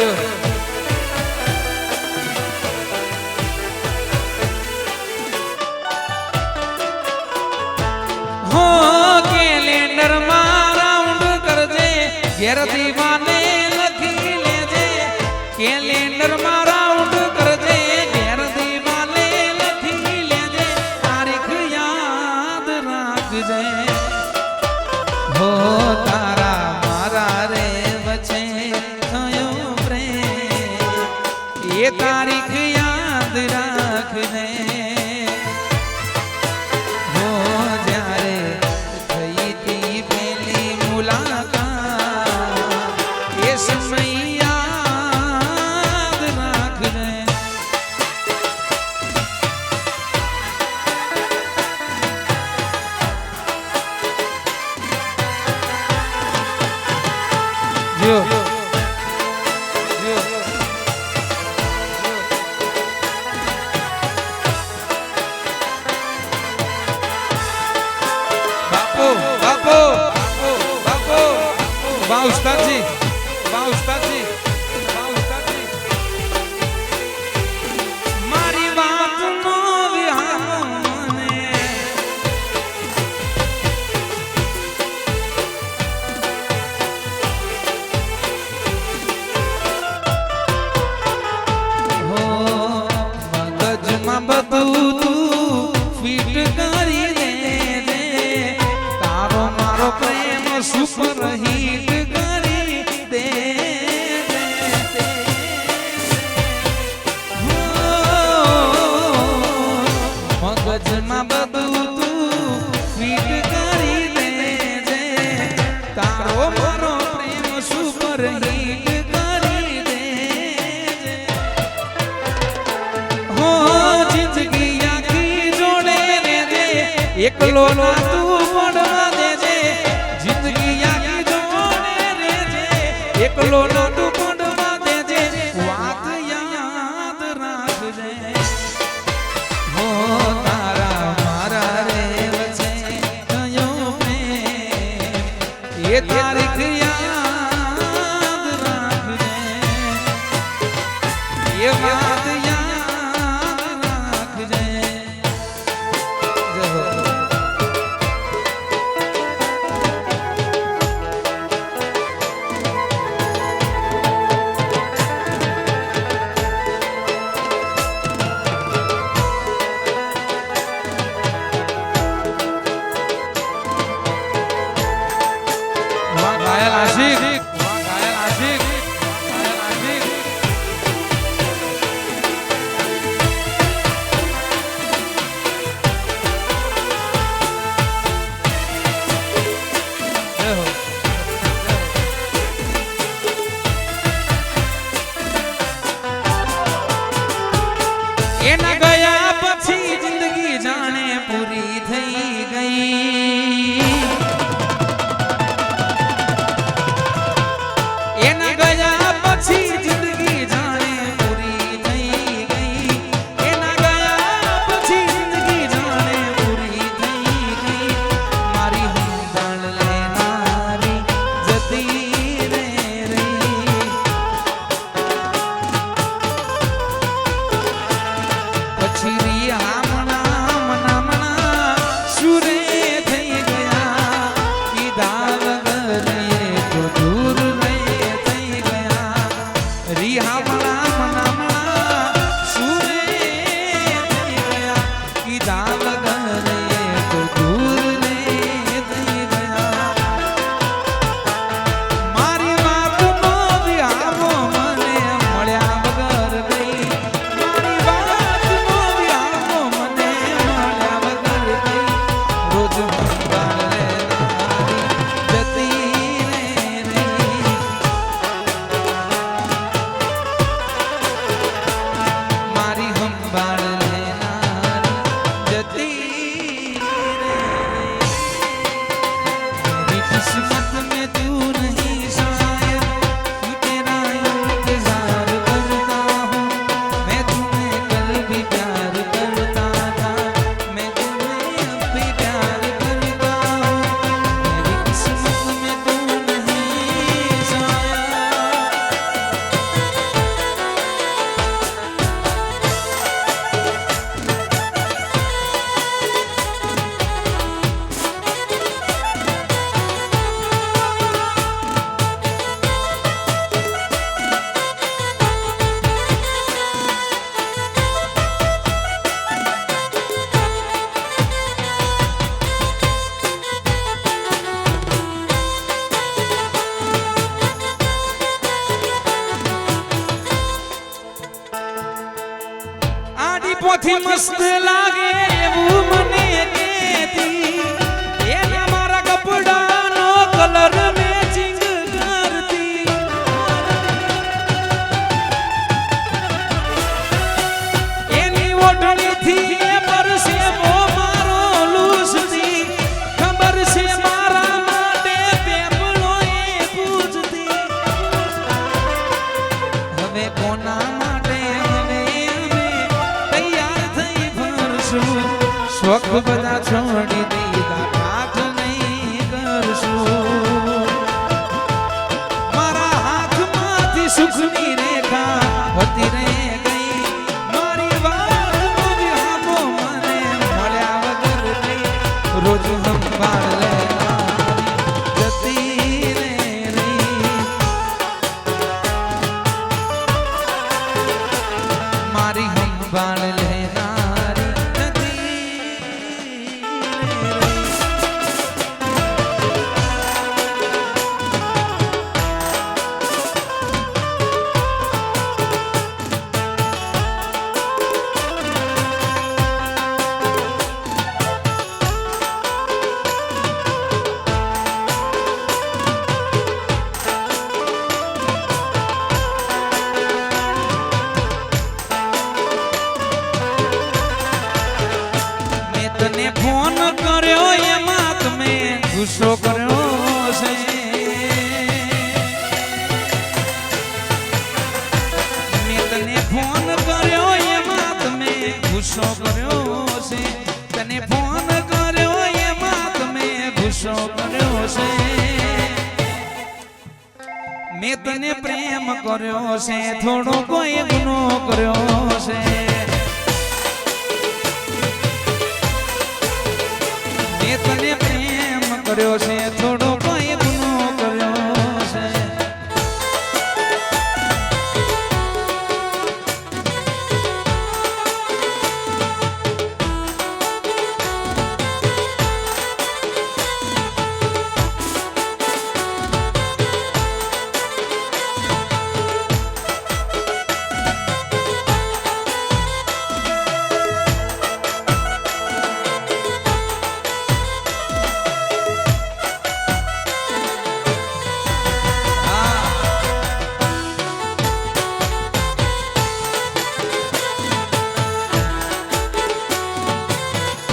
હો કેલેન્ડર માં રાઉન્ડ કરજે ઘેર દીવાને લખી લેજે કેલેન્ડર માં રાઉન્ડ કરજે ઘેર દીવાને લખી લેજે તારીખ યાદ રાખજે હો તારા મારા રે વચ્ચે થયો પ્રેમ એ તારીખ યાદ રાખજે વાહ ઉસ્તાદજી વાહ ઉસ્તાદજી વાહ ઉસ્તાદજી મારી વાતનો વિહાર મને હો મગજમાં બધું તું ફિટ કરી દેજે તારો મારો પ્રેમ સુપર હિટ મગજમાં બધું તું ફિટ કરી દેજે તારો મારો પ્રેમ સુપર હિટ કરી દેજે હો જિંદગી આખી જોડે દેજે એકલો ના તું પડવા દેજે જિંદગી આખી જોડે દેજે એકલો ના તું પડવા દેજે વાત યાદ રાખજે હો ये तारीख याद रखने ये बात याद रखने પોથી મસ્ત લાગે એવું મને કહેતી એના મારા કપડાનો કલર મેચિંગ કરતી એની ઓઢણીથી એ પરસેવો મારો લૂસતી ખબર છે મારા માટે પેપલો એ પૂછતી હવે કોના માટે હવે અમે તૈયાર થઈ ફરશું શોખ બધા છોડી દીધા કાઠ નહીં કરશું મારા હાથમાંથી સુખની રેખા હોતી રહે ગઈ મારી વાતનો વિહામો મને મળ્યા વગર ગઈ રોજ સંભાળ લેનારી જતી રે રહી મારી સંભાળ લેનારી જતી રે રહી મેં તને ફોન કર્યો એમાં તમે ગુસ્સો કર્યો છે મેં તને ફોન કર્યો એમાં તમે ગુસ્સો કર્યો છે તને ફોન કર્યો એમાં તમે ગુસ્સો કર્યો છે મેં તને પ્રેમ કર્યો છે થોડો કોઈ ગુનો કર્યો છે મેં તને પ્રેમ કર્યો છે થોડો